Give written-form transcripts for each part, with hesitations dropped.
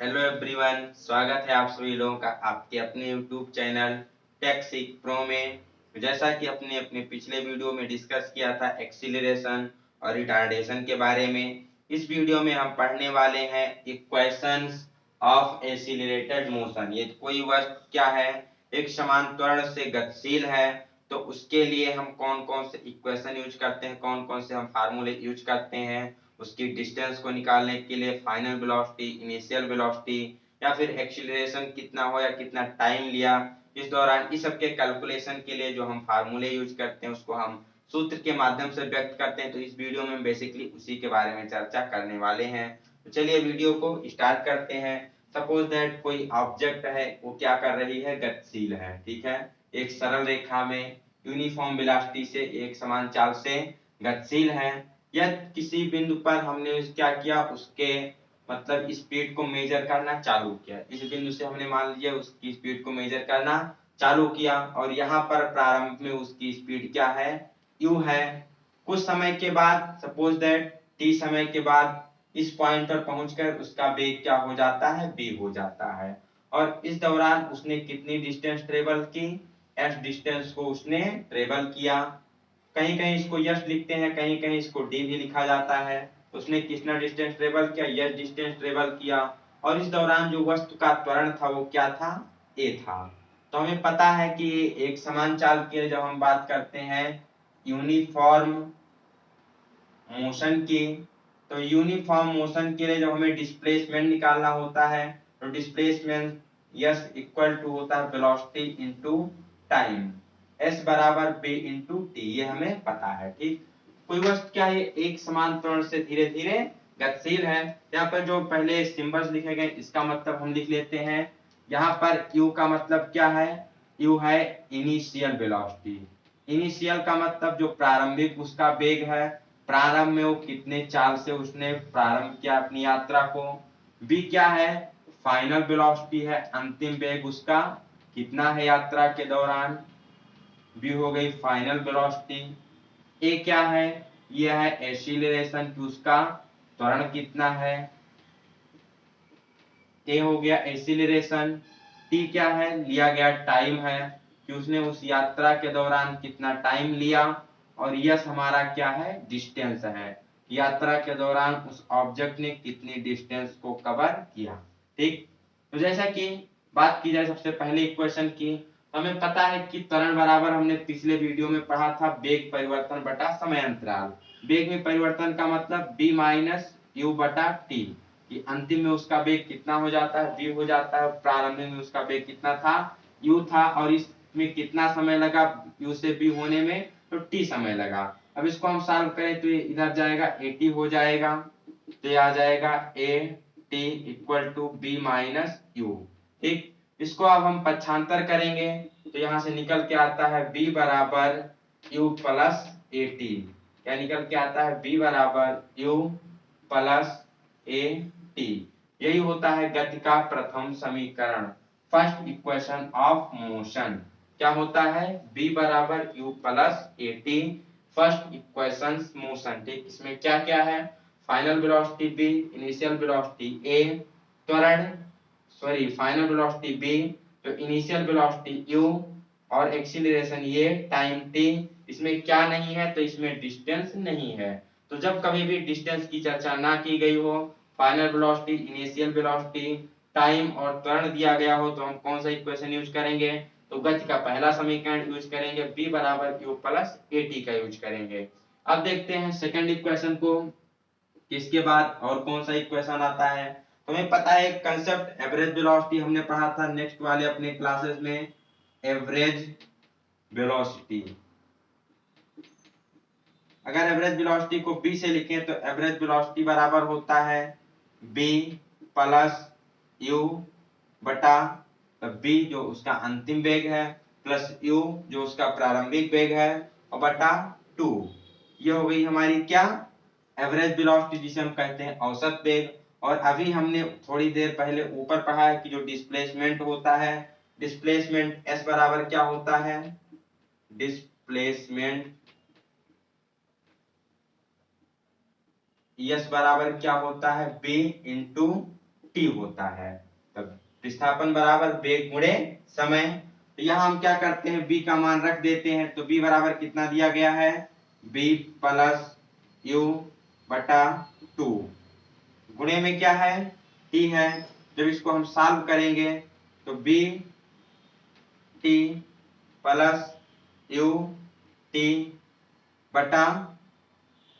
Hello everyone, स्वागत है आप सभी लोगों का आपके अपने यूट्यूब चैनल टेक प्रो में। जैसा कि अपने अपने पिछले वीडियो में डिस्कस किया था एक्सीलरेशन और रिटार्डेशन के बारे में, इस वीडियो में हम पढ़ने वाले हैं इक्वेशंस ऑफ एक्सीलरेटेड मोशन। ये कोई वस्तु क्या है, एक समान त्वरण से गतिशील है, तो उसके लिए हम कौन कौन से इक्वेशन यूज करते हैं, कौन कौन से हम फार्मूले यूज करते हैं, उसकी डिस्टेंस को निकालने के लिए फाइनल वेलोसिटी, इनिशियल वेलोसिटी या फिर एक्सीलरेशन कितना हो या कितना टाइम लिया इस दौरान, इस सब के कैलकुलेशन के लिए जो हम फार्मूले यूज करते हैं उसको हम सूत्र के माध्यम से व्यक्त करते हैं। तो इस वीडियो में बेसिकली उसी के बारे में चर्चा करने वाले हैं। तो चलिए वीडियो को स्टार्ट करते हैं। सपोज दैट कोई ऑब्जेक्ट है, वो क्या कर रही है, गतिशील है, ठीक है, एक सरल रेखा में यूनिफॉर्म वेलोसिटी से, एक समान चाल से गतिशील है। या किसी बिंदु पर हमने क्या किया, उसके मतलब स्पीड को मेजर करना चालू किया। इस बिंदु से हमने मान लिया उसकी स्पीड को मेजर करना चालू किया और यहाँ पर प्रारंभ में उसकी स्पीड क्या है, u है। कुछ समय के बाद, सपोज दैट t समय के बाद, इस पॉइंट पर पहुंचकर उसका वेग क्या हो जाता है, v हो जाता है। और इस दौरान उसने कितनी डिस्टेंस ट्रेवल की, s डिस्टेंस को उसने ट्रेवल किया। कहीं कहीं इसको यश लिखते हैं, कहीं कहीं इसको डी भी लिखा जाता है। उसने कितना डिस्टेंस ट्रेवल किया, यश डिस्टेंस ट्रेवल किया। और इस दौरान जो वस्तु का त्वरण था वो क्या था, ए था। तो हमें पता है कि एक समान चाल की जब हम बात करते हैं यूनिफॉर्म मोशन की, तो यूनिफॉर्म मोशन के लिए जब हमें डिस्प्लेसमेंट निकालना होता है, तो डिस्प्लेसमेंट यस इक्वल टू होता है वेलोसिटी इनटू टाइम, s बराबर b इनटू टी, ये हमें पता है। ठीक, कोई वस्तु क्या है, एक समान त्वरण से धीरे धीरे गतिशील है। यहाँ पर जो पहले सिंबल्स लिखे गए इसका मतलब हम लिख लेते हैं। यहाँ पर u का मतलब क्या है, u है इनिशियल वेलोसिटी। इनिशियल का मतलब जो प्रारंभिक उसका वेग है, प्रारंभ में वो कितने चाल से उसने प्रारंभ किया अपनी यात्रा को। v क्या है, फाइनल वेलोसिटी है, अंतिम वेग उसका कितना है यात्रा के दौरान, v हो गई फाइनल वेलोसिटी। a क्या है, यह है एक्सीलरेशन की उसका त्वरण कितना है, a हो गया एक्सीलरेशन। t क्या है, लिया गया टाइम है कि उसने उस यात्रा के दौरान कितना टाइम लिया। और यस हमारा क्या है, डिस्टेंस है, यात्रा के दौरान उस ऑब्जेक्ट ने कितनी डिस्टेंस को कवर किया। ठीक, तो जैसा कि बात की जाए सबसे पहले इक्वेशन की, तो हमें पता है कि त्वरण बराबर, हमने पिछले वीडियो में पढ़ा था, वेग परिवर्तन बटा समय अंतराल। वेग में परिवर्तन का मतलब b माइनस यू बटा टी, कि अंतिम में उसका वेग कितना हो जाता है, v हो जाता है। प्रारंभ में उसका वेग कितना था, u था, और इसमें कितना समय लगा u से v होने में, तो t समय लगा। अब इसको हम सॉल्व करें तो ये इधर जाएगा, at हो जाएगा, तो ये आ जाएगा at equal to b minus u। ठीक, इसको अब हम पक्षांतर करेंगे तो यहाँ से निकल के आता है b बराबर u प्लस at। क्या निकल के आता है, b बराबर u प्लस ए टी। यही होता है गति का प्रथम समीकरण, फर्स्ट इक्वेशन ऑफ मोशन। क्या होता है, b बराबर u plus A T, first equation motion. ठीक, इसमें क्या क्या है, final velocity b, initial velocity a, त्वरण सॉरी फाइनल वेलोसिटी b, तो इनिशियल वेलोसिटी u, और एक्सीलरेशन ये टाइम t। इसमें क्या नहीं है, तो इसमें डिस्टेंस नहीं है। तो जब कभी भी डिस्टेंस की चर्चा ना की गई हो, final velocity, initial velocity, time और त्वरण दिया गया हो, तो हम कौन सा इक्वेशन यूज करेंगे, तो गति का पहला समीकरण यूज करेंगे, b बराबर u प्लस at का यूज करेंगे। अब देखते हैं सेकंड इक्वेशन को, इसके बाद और कौन सा इक्वेशन आता है। तो हमें पता है कंसेप्ट एवरेज वेलोसिटी हमने पढ़ा था नेक्स्ट वाले अपने क्लासेस में, एवरेज वेलोसिटी। अगर एवरेज वेलोसिटी को b से लिखें तो एवरेज वेलोसिटी बराबर होता है b प्लस u बटा b जो उसका अंतिम वेग है, प्लस u जो उसका प्रारंभिक वेग है, और बटा 2। ये हो गई हमारी क्या, एवरेज वेलोसिटी, जिसे हम कहते हैं औसत वेग। और अभी हमने थोड़ी देर पहले ऊपर पढ़ा है कि जो डिस्प्लेसमेंट होता है, डिस्प्लेसमेंट s बराबर क्या होता है, डिस्प्लेसमेंट यस बराबर क्या होता है, b इंटू टी होता है। तब विस्थापन बराबर वेग गुणे समय। तो यहाँ हम क्या करते हैं, b का मान रख देते हैं। तो b बराबर कितना दिया गया है, b प्लस u बटा 2 गुणे में क्या है, t है। जब इसको हम सॉल्व करेंगे तो b t plus u t बटा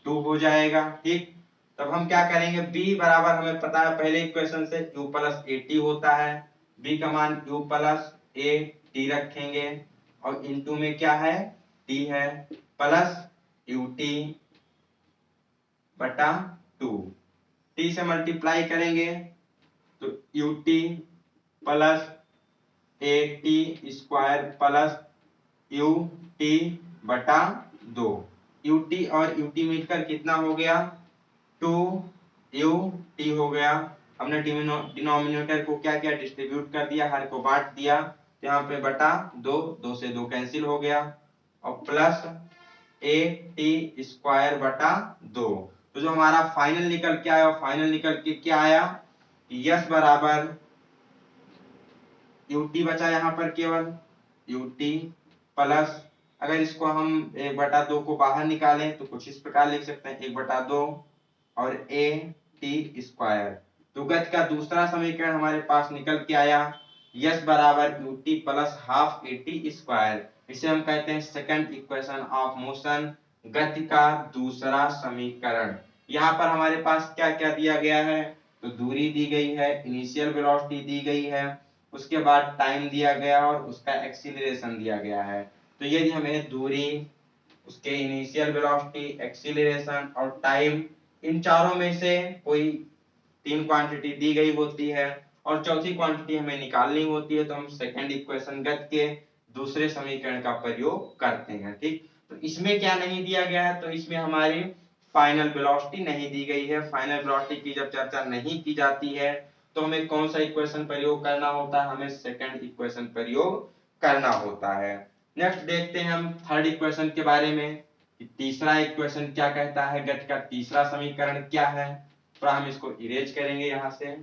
2 हो जाएगा। ठीक, तब हम क्या करेंगे, b बराबर हमें पता है पहले इक्वेशन से u प्लस ए टी होता है। b का मान u प्लस ए टी रखेंगे और इनटू में क्या है, t है, प्लस u t बटा 2। t से मल्टीप्लाई करेंगे तो u t plus A T square plus u t बटा 2। ut और ut मिलकर कितना हो गया, 2ut हो गया। हमने डिनोमिनेटर को क्या किया, डिस्ट्रीब्यूट कर दिया, हर को बांट दिया। तो यहाँ पे बटा 2, 2 से 2 कैंसिल हो गया और प्लस ए टी स्क्वायर बटा 2। तो जो हमारा फाइनल निकल के आया, फाइनल निकल के क्या आया, यस बराबर ut बचा यहाँ पर केवल ut प्लस, अगर इसको हम 1/2 को बाहर निकालें तो कुछ इस प्रकार लिख सकते हैं, 1/2 और ए टी स्क्वायर। तो गति का दूसरा समीकरण हमारे पास निकल के आया, यस बराबर ut plus half A T square. इसे हम कहते हैं सेकंड इक्वेशन ऑफ मोशन, गति का दूसरा समीकरण। यहाँ पर हमारे पास क्या क्या दिया गया है, तो दूरी दी गई है, इनिशियल वेलोसिटी दी गई है, उसके बाद टाइम दिया गया और उसका एक्सीलरेशन दिया गया है। तो यदि हमें दूरी, उसके इनिशियल वेलोसिटी, एक्सीलरेशन और टाइम, इन चारों में से कोई 3 क्वांटिटी दी गई होती है और चौथी क्वांटिटी हमें निकालनी होती है, तो हम सेकंड इक्वेशन गति के दूसरे समीकरण का प्रयोग करते हैं। ठीक, तो इसमें क्या नहीं दिया गया है, तो इसमें हमारी फाइनल वेलोसिटी नहीं दी गई है। फाइनल वेलोसिटी की जब चर्चा नहीं की जाती है तो हमें कौन सा इक्वेशन प्रयोग करना होता है, हमें सेकंड इक्वेशन प्रयोग करना होता है। नेक्स्ट देखते हैं हम थर्ड इक्वेशन के बारे में कि तीसरा इक्वेशन क्या कहता है, गति का तीसरा समीकरण क्या है। तो हम इसको इरेज करेंगे यहां से।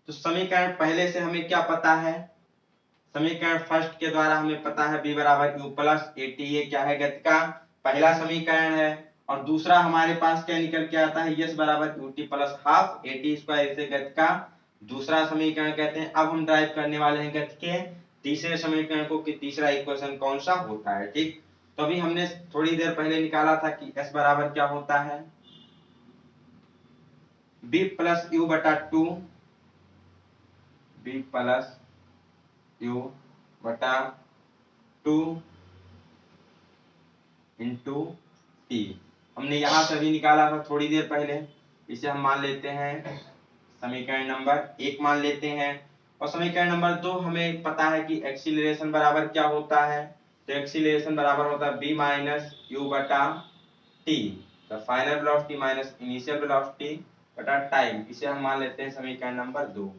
तो समीकरण पहले से हमें क्या पता है, समीकरण फर्स्ट के द्वारा हमें पता है b बराबर u प्लस ए टी, ये क्या है, गति का पहला समीकरण है। और दूसरा हमारे पास क्या निकल के आता है, यस बराबर U T plus half A T square, इसे गति का दूसरा समीकरण कहते हैं। अब हम ड्राइव करने वाले हैं गति के तीसरे समीकरण को कि तीसरा इक्वेशन कौन सा होता है। ठीक, तो अभी हमने थोड़ी देर पहले निकाला था कि s बराबर क्या होता है, b प्लस यू बटा 2, b प्लस यू बटा 2 इंटू टी। हमने यहां से भी निकाला था थोड़ी देर पहले, इसे हम मान लेते हैं समीकरण नंबर 1 मान लेते हैं। और समीकरण नंबर 2 हमें पता है कि एक्सीलरेशन बराबर क्या होता है, तो एक्सीलरेशन बराबर होता है b माइनस यू बटा टी, तो final velocity minus initial velocity बटा टाइम, इसे हम मान लेते हैं समीकरण नंबर 2।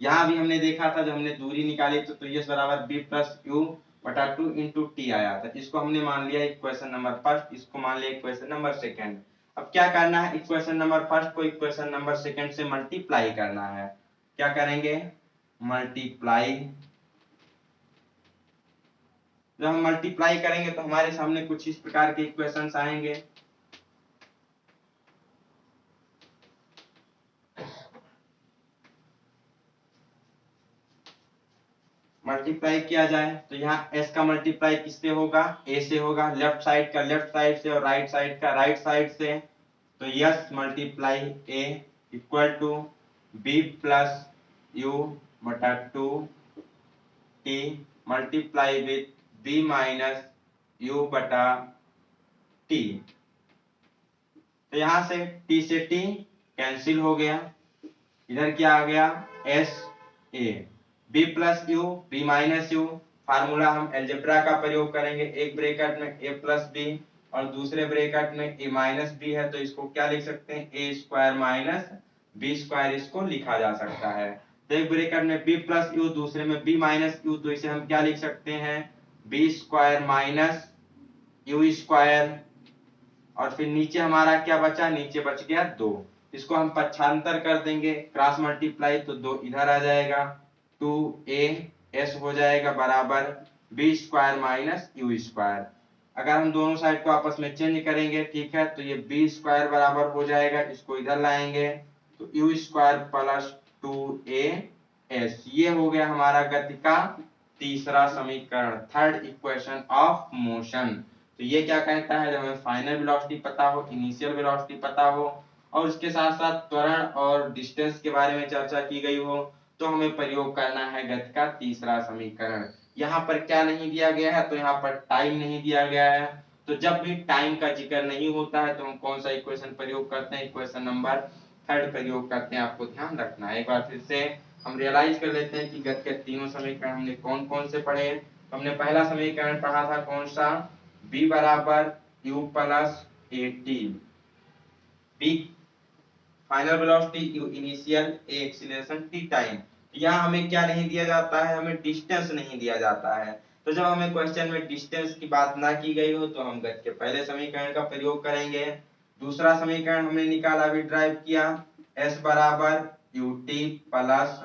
यहाँ भी हमने देखा था, जब हमने दूरी निकाली तो यस बराबर b प्लस यू बटा 2 इंटू टी आया था, इसको हमने मान लिया इक्वेशन नंबर फर्स्ट, इसको मान लिया इक्वेशन नंबर सेकंड। अब क्या करना है, इक्वेशन नंबर फर्स्ट को इक्वेशन नंबर सेकंड से मल्टीप्लाई करना है। क्या करेंगे, मल्टीप्लाई। जब हम मल्टीप्लाई करेंगे तो हमारे सामने कुछ इस प्रकार के इक्वेशंस आएंगे। मल्टीप्लाई किया जाए तो यहाँ s का मल्टीप्लाई किससे होगा, a से होगा, लेफ्ट साइड का लेफ्ट साइड से और राइट साइड का राइट साइड से। तो s multiply a equal to b plus u बटा 2 t multiply with b minus u बटा t। तो यहाँ से t से t कैंसिल हो गया, इधर क्या आ गया, s a, b plus you b minus you, formula हम अलजेब्रा का प्रयोग करेंगे, एक ब्रैकेट में a प्लस b और दूसरे ब्रैकेट में a माइनस b है, तो इसको क्या लिख सकते हैं, a square minus b square, इसको लिखा जा सकता है। तो एक ब्रैकेट में b प्लस यू, दूसरे में b माइनस यू, तो इसे हम क्या लिख सकते हैं, b square minus you square, और फिर नीचे हमारा क्या बचा, नीचे बच गया 2। इसको हम पक्षांतर कर देंगे, क्रॉस मल्टीप्लाई, तो 2 इधर आ जाएगा, 2as हो जाएगा बराबर b square minus u square. अगर हम दोनों साइड को आपस में चेंज करेंगे, ठीक है, तो ये b स्क्वायर बराबर हो जाएगा, इसको इधर लाएंगे तो u स्क्वायर प्लस 2as, ये हो गया हमारा गति का तीसरा समीकरण, थर्ड इक्वेशन ऑफ मोशन। तो ये क्या कहता है, जब हमें फाइनल वेलोसिटी पता हो, इनिशियल वेलोसिटी पता हो और उसके साथ साथ त्वरण और डिस्टेंस के बारे में चर्चा की गई हो, तो हमें प्रयोग करना है गति का तीसरा समीकरण। यहाँ पर क्या नहीं दिया गया है, तो यहाँ पर टाइम नहीं दिया गया है, तो जब भी टाइम का जिक्र नहीं होता है तो हम कौन सा इक्वेशन प्रयोग करते हैं, इक्वेशन नंबर थर्ड प्रयोग करते हैं, आपको ध्यान रखना है। एक बार फिर से हम रियलाइज कर लेते हैं कि गति के तीनों समीकरण हमने कौन कौन से पढ़े। तो हमने पहला समीकरण पढ़ा था कौन सा, b बराबर u plus A T, b final velocity, u initial, a acceleration, t time. यहाँ हमें क्या नहीं दिया जाता है, हमें डिस्टेंस नहीं दिया जाता है। तो जब हमें क्वेश्चन में डिस्टेंस की बात ना की गई हो तो हम गति के पहले समीकरण का प्रयोग करेंगे। दूसरा समीकरण हमने निकाला, अभी ड्राइव किया, s बराबर ut plus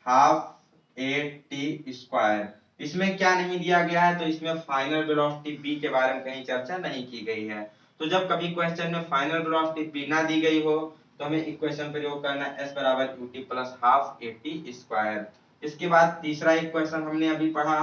half A T square. इसमें क्या नहीं दिया गया है, तो इसमें फाइनल वेलोसिटी b के बारे में कहीं चर्चा नहीं की गई है। तो जब कभी क्वेश्चन में फाइनल वेलोसिटी b ना दी गई हो तो हमें इक्वेशन प्रयोग करना है, s बराबर ut plus half A T square. इसके बाद तीसरा इक्वेशन हमने अभी पढ़ा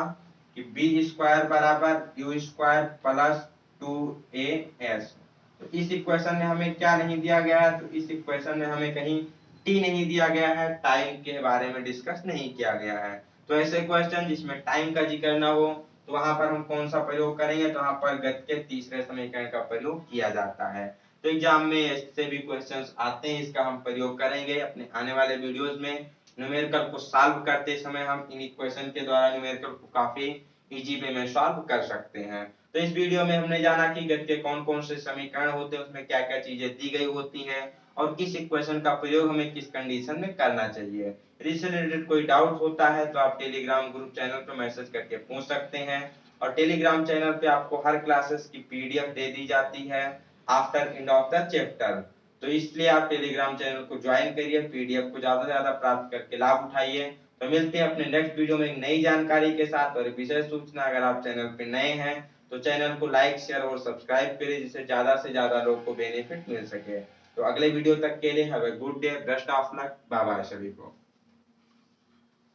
कि b स्क्वायर बराबर u स्क्वायर प्लस 2as। तो इस इक्वेशन में हमें क्या नहीं दिया गया है, तो इस इक्वेशन में हमें कहीं टी नहीं दिया गया है, टाइम के बारे में डिस्कस नहीं किया गया है। तो ऐसे क्वेश्चन जिसमें टाइम का जिक्र ना हो तो वहां पर हम कौन सा प्रयोग करेंगे, तो वहां पर गति के तीसरे समीकरण का प्रयोग किया जाता है। तो एग्जाम में ऐसे भी क्वेश्चंस आते हैं, इसका हम प्रयोग करेंगे अपने आने वाले वीडियोस में। न्यूमेरिकल को सॉल्व करते समय हम इन इक्वेशन के द्वारा न्यूमेरिकल को काफी इजी वे में सॉल्व कर सकते हैं। तो इस वीडियो में हमने जाना कि गति के कौन कौन से समीकरण होते हैं, उसमें क्या क्या चीजें दी गई होती हैं और किस इक्वेशन का प्रयोग हमें किस कंडीशन में करना चाहिए। यदि इससे रिलेटेड कोई डाउट होता है तो आप टेलीग्राम ग्रुप चैनल पर मैसेज करके पूछ सकते हैं, और टेलीग्राम चैनल पे आपको हर क्लासेस की पीडीएफ दे दी जाती है after end of the chapter. तो इसलिए आप टेलीग्राम चैनल को ज्वाइन करिए, पीडीएफ को ज्यादा से ज्यादा प्राप्त करके लाभ उठाइए। तो मिलते हैं अपने नेक्स्ट वीडियो में एक नई जानकारी के साथ और विशेष सूचना। अगर आप चैनल पे नए हैं तो चैनल को लाइक, शेयर और सब्सक्राइब करें, जिससे ज्यादा से ज्यादा लोग को बेनिफिट मिल सके। तो अगले वीडियो तक के लिए have a good day, best of luck, bye bye सभी को।